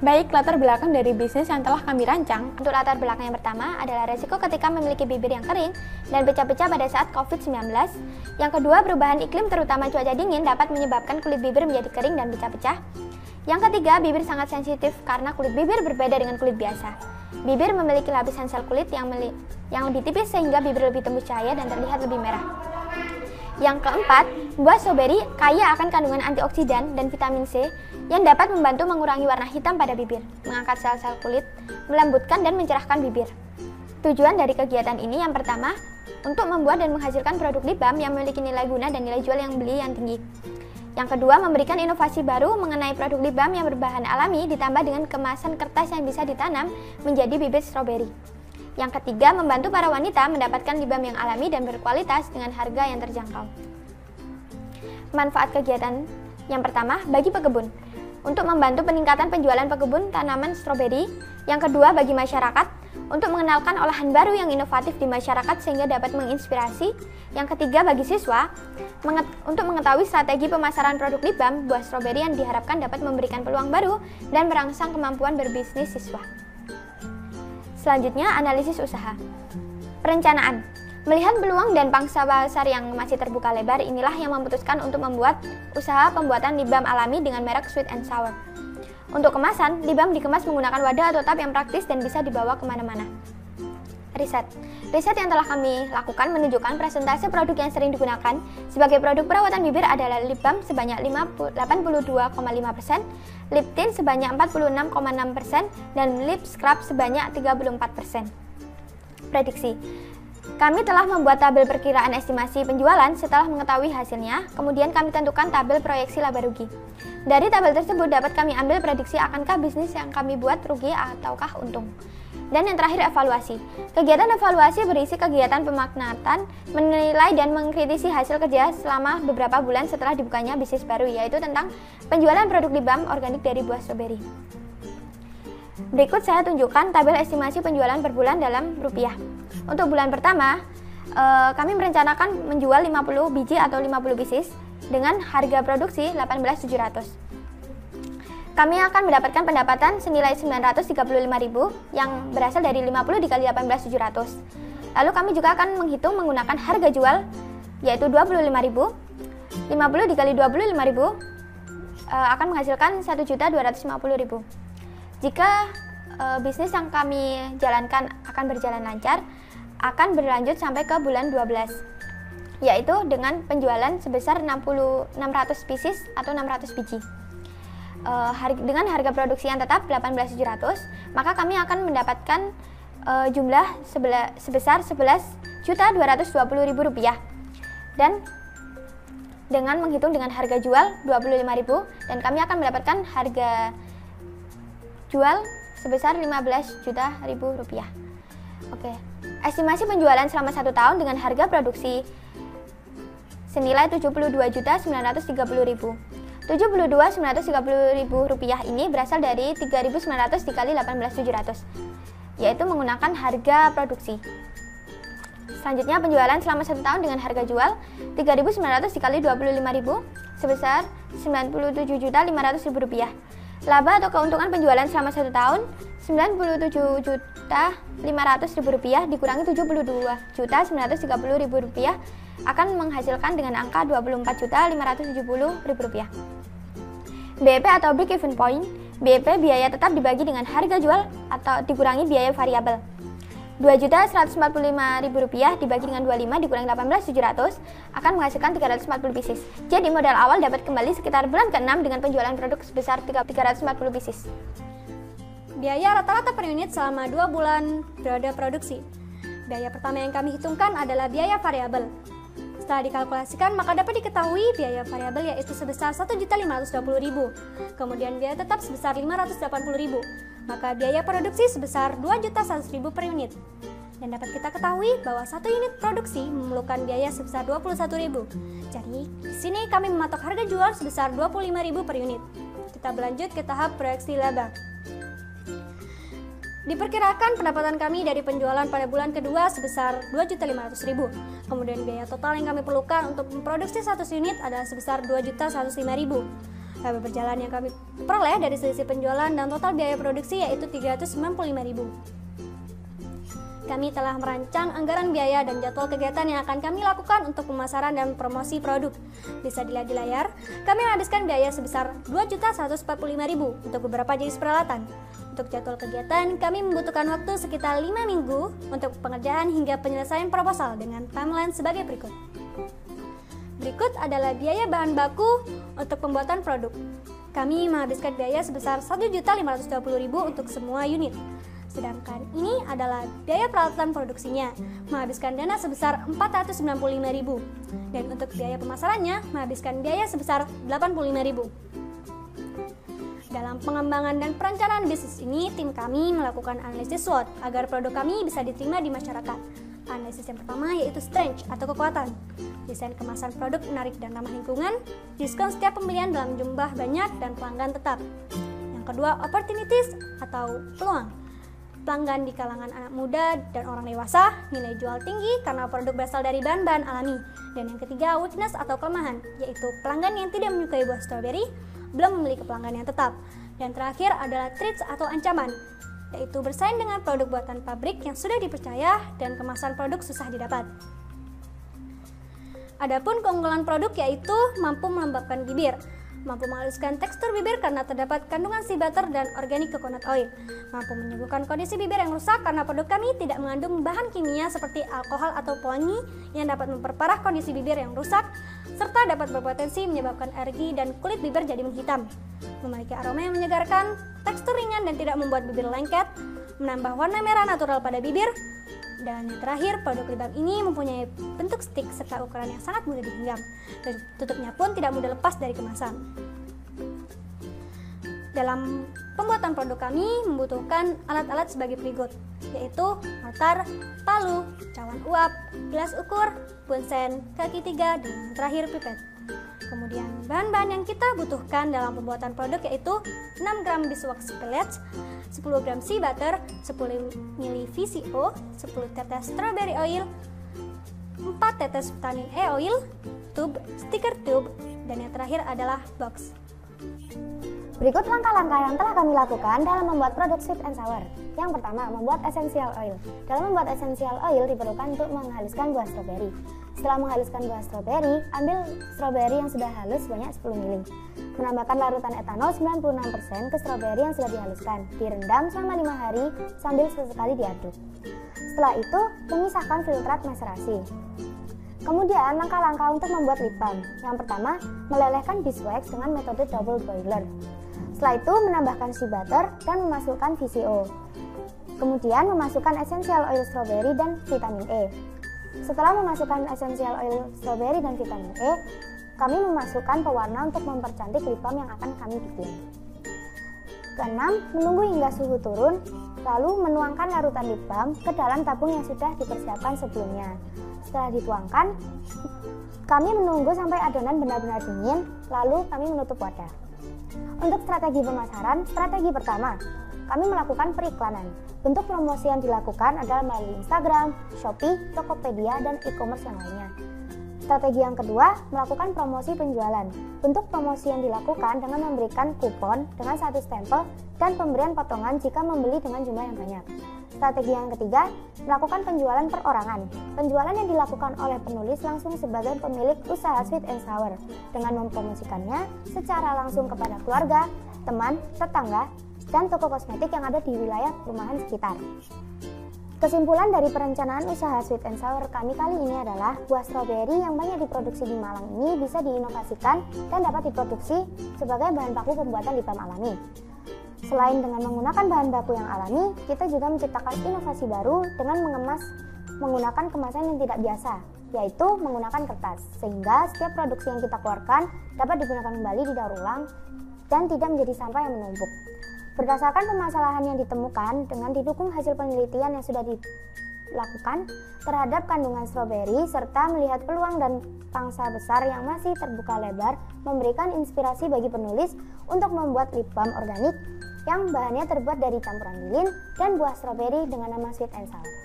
Baik, latar belakang dari bisnis yang telah kami rancang. Untuk latar belakang yang pertama adalah resiko ketika memiliki bibir yang kering dan pecah-pecah pada saat COVID-19. Yang kedua, perubahan iklim terutama cuaca dingin dapat menyebabkan kulit bibir menjadi kering dan pecah-pecah. Yang ketiga, bibir sangat sensitif karena kulit bibir berbeda dengan kulit biasa. Bibir memiliki lapisan sel kulit yang lebih tipis sehingga bibir lebih tembus cahaya dan terlihat lebih merah. Yang keempat, buah stroberi kaya akan kandungan antioksidan dan vitamin C yang dapat membantu mengurangi warna hitam pada bibir, mengangkat sel-sel kulit, melembutkan dan mencerahkan bibir. Tujuan dari kegiatan ini yang pertama, untuk membuat dan menghasilkan produk lip balm yang memiliki nilai guna dan nilai jual yang beli yang tinggi. Yang kedua, memberikan inovasi baru mengenai produk lip balm yang berbahan alami ditambah dengan kemasan kertas yang bisa ditanam menjadi bibit stroberi. Yang ketiga, membantu para wanita mendapatkan lip balm yang alami dan berkualitas dengan harga yang terjangkau. Manfaat kegiatan yang pertama, bagi pekebun, untuk membantu peningkatan penjualan pekebun tanaman stroberi. Yang kedua, bagi masyarakat, untuk mengenalkan olahan baru yang inovatif di masyarakat sehingga dapat menginspirasi. Yang ketiga, bagi siswa, untuk mengetahui strategi pemasaran produk lip balm buah stroberi yang diharapkan dapat memberikan peluang baru dan merangsang kemampuan berbisnis siswa. Selanjutnya, analisis usaha. Perencanaan. Melihat peluang dan pangsa pasar yang masih terbuka lebar, inilah yang memutuskan untuk membuat usaha pembuatan lip balm alami dengan merek Sweet and Sour. Untuk kemasan, lip balm dikemas menggunakan wadah atau tub yang praktis dan bisa dibawa kemana-mana. Riset. Riset yang telah kami lakukan menunjukkan presentase produk yang sering digunakan sebagai produk perawatan bibir adalah lip balm sebanyak 82,5%, lip tint sebanyak 46,6%, dan lip scrub sebanyak 34%. Prediksi. Kami telah membuat tabel perkiraan estimasi penjualan setelah mengetahui hasilnya, kemudian kami tentukan tabel proyeksi laba rugi. Dari tabel tersebut dapat kami ambil prediksi akankah bisnis yang kami buat rugi ataukah untung. Dan yang terakhir, evaluasi. Kegiatan evaluasi berisi kegiatan pemaknatan, menilai dan mengkritisi hasil kerja selama beberapa bulan setelah dibukanya bisnis baru, yaitu tentang penjualan produk lip balm organik dari buah stroberi. Berikut saya tunjukkan tabel estimasi penjualan per bulan dalam rupiah. Untuk bulan pertama, kami merencanakan menjual 50 biji atau 50 pieces dengan harga produksi 18.700. Kami akan mendapatkan pendapatan senilai 935.000 yang berasal dari 50 dikali 18.700. Lalu kami juga akan menghitung menggunakan harga jual yaitu 25.000. 50 dikali 25.000 akan menghasilkan 1.250.000. Jika bisnis yang kami jalankan akan berjalan lancar, akan berlanjut sampai ke bulan 12, yaitu dengan penjualan sebesar 600 pieces atau 600 biji. Dengan harga produksi yang tetap 18.700, maka kami akan mendapatkan jumlah sebesar 11.220.000 rupiah. Dan dengan menghitung dengan harga jual 25.000, dan kami akan mendapatkan harga jual sebesar 15 juta rupiah. Oke. Estimasi penjualan selama 1 tahun dengan harga produksi senilai 72.930.000. 72.930.000 rupiah ini berasal dari 3.900 dikali 18.700, yaitu menggunakan harga produksi. Selanjutnya, penjualan selama 1 tahun dengan harga jual 3.900 dikali 25.000 sebesar 97.500.000 rupiah. Laba atau keuntungan penjualan selama 1 tahun 97.500.000 rupiah dikurangi 72.930.000 rupiah akan menghasilkan dengan angka 24.570.000 rupiah. BEP atau break even point. BEP biaya tetap dibagi dengan harga jual atau dikurangi biaya variabel. 2.145.000 rupiah dibagi dengan 25 dikurangi 18.700 akan menghasilkan 340 pieces. Jadi modal awal dapat kembali sekitar bulan ke-6 dengan penjualan produk sebesar 340 pieces. Biaya rata-rata per unit selama 2 bulan periode produksi. Biaya pertama yang kami hitungkan adalah biaya variabel. Setelah dikalkulasikan, maka dapat diketahui biaya variabel yaitu sebesar 1.520.000. Kemudian biaya tetap sebesar 580.000. Maka biaya produksi sebesar 2.100.000 per unit. Dan dapat kita ketahui bahwa 1 unit produksi memerlukan biaya sebesar 21.000. Jadi, di sini kami mematok harga jual sebesar 25.000 per unit. Kita berlanjut ke tahap proyeksi laba. Diperkirakan pendapatan kami dari penjualan pada bulan kedua sebesar 2.500.000. Kemudian biaya total yang kami perlukan untuk memproduksi 100 unit adalah sebesar 2.105.000. Laba berjalan yang kami peroleh dari selisih penjualan dan total biaya produksi yaitu 395.000. Kami telah merancang anggaran biaya dan jadwal kegiatan yang akan kami lakukan untuk pemasaran dan promosi produk. Bisa dilihat di layar, kami menghabiskan biaya sebesar 2.145.000 untuk beberapa jenis peralatan. Untuk jadwal kegiatan, kami membutuhkan waktu sekitar 5 minggu untuk pengerjaan hingga penyelesaian proposal dengan timeline sebagai berikut. Berikut adalah biaya bahan baku untuk pembuatan produk. Kami menghabiskan biaya sebesar 1.520.000 untuk semua unit. Sedangkan ini adalah biaya peralatan produksinya, menghabiskan dana sebesar 495.000. Dan untuk biaya pemasarannya, menghabiskan biaya sebesar 85.000. Dalam pengembangan dan perencanaan bisnis ini, tim kami melakukan analisis SWOT agar produk kami bisa diterima di masyarakat. Analisis yang pertama yaitu strength atau kekuatan. Desain kemasan produk menarik dan ramah lingkungan, diskon setiap pembelian dalam jumlah banyak dan pelanggan tetap. Yang kedua, opportunities atau peluang. Pelanggan di kalangan anak muda dan orang dewasa, nilai jual tinggi karena produk berasal dari bahan-bahan alami. Dan yang ketiga, weakness atau kelemahan, yaitu pelanggan yang tidak menyukai buah stroberi, belum memiliki pelanggan yang tetap. Dan terakhir adalah threats atau ancaman, yaitu bersaing dengan produk buatan pabrik yang sudah dipercaya dan kemasan produk susah didapat. Adapun keunggulan produk yaitu mampu melembabkan bibir, mampu menghaluskan tekstur bibir karena terdapat kandungan sea butter dan organic coconut oil, mampu menyembuhkan kondisi bibir yang rusak karena produk kami tidak mengandung bahan kimia seperti alkohol atau pewangi yang dapat memperparah kondisi bibir yang rusak, serta dapat berpotensi menyebabkan alergi dan kulit bibir jadi menghitam, memiliki aroma yang menyegarkan, tekstur ringan dan tidak membuat bibir lengket, menambah warna merah natural pada bibir. Dan yang terakhir, produk lip balm ini mempunyai bentuk stick serta ukuran yang sangat mudah digenggam. Dan tutupnya pun tidak mudah lepas dari kemasan. Dalam pembuatan produk kami membutuhkan alat-alat sebagai berikut, yaitu mortar, palu, cawan uap, gelas ukur, bunsen, kaki 3, dan yang terakhir pipet. Kemudian bahan-bahan yang kita butuhkan dalam pembuatan produk yaitu 6 gram beeswax pellets, 10 gram sea butter, 10 ml VCO, 10 tetes strawberry oil, 4 tetes vitamin E oil, tube, stiker tube, dan yang terakhir adalah box. Berikut langkah-langkah yang telah kami lakukan dalam membuat produk sweet and sour. Yang pertama, membuat essential oil. Dalam membuat essential oil diperlukan untuk menghaluskan buah stroberi. Setelah menghaluskan buah stroberi, ambil stroberi yang sudah halus sebanyak 10 ml. Menambahkan larutan etanol 96% ke stroberi yang sudah dihaluskan. Direndam selama 5 hari sambil sesekali diaduk. Setelah itu, memisahkan filtrat maserasi. Kemudian, langkah-langkah untuk membuat lip balm. Yang pertama, melelehkan beeswax dengan metode double boiler. Setelah itu, menambahkan sea butter dan memasukkan VCO. Kemudian, memasukkan essential oil strawberry dan vitamin E. Setelah memasukkan essential oil strawberry dan vitamin E, kami memasukkan pewarna untuk mempercantik lip balm yang akan kami bikin. Keenam, menunggu hingga suhu turun, lalu menuangkan larutan lip balm ke dalam tabung yang sudah dipersiapkan sebelumnya. Setelah dituangkan, kami menunggu sampai adonan benar-benar dingin, lalu kami menutup wadah. Untuk strategi pemasaran, strategi pertama, kami melakukan periklanan. Bentuk promosi yang dilakukan adalah melalui Instagram, Shopee, Tokopedia, dan e-commerce yang lainnya. Strategi yang kedua, melakukan promosi penjualan. Bentuk promosi yang dilakukan dengan memberikan kupon dengan 1 stempel dan pemberian potongan jika membeli dengan jumlah yang banyak. Strategi yang ketiga, melakukan penjualan perorangan. Penjualan yang dilakukan oleh penulis langsung sebagai pemilik usaha sweet and sour dengan mempromosikannya secara langsung kepada keluarga, teman, tetangga, dan toko kosmetik yang ada di wilayah perumahan sekitar. Kesimpulan dari perencanaan usaha sweet and sour kami kali ini adalah buah stroberi yang banyak diproduksi di Malang ini bisa diinovasikan dan dapat diproduksi sebagai bahan baku pembuatan lip balm alami. Selain dengan menggunakan bahan baku yang alami, kita juga menciptakan inovasi baru dengan menggunakan kemasan yang tidak biasa, yaitu menggunakan kertas, sehingga setiap produksi yang kita keluarkan dapat digunakan kembali di daur ulang dan tidak menjadi sampah yang menumpuk. Berdasarkan permasalahan yang ditemukan dengan didukung hasil penelitian yang sudah dilakukan terhadap kandungan stroberi serta melihat peluang dan pangsa besar yang masih terbuka lebar, memberikan inspirasi bagi penulis untuk membuat lip balm organik yang bahannya terbuat dari campuran lilin dan buah stroberi dengan nama sweet and sour.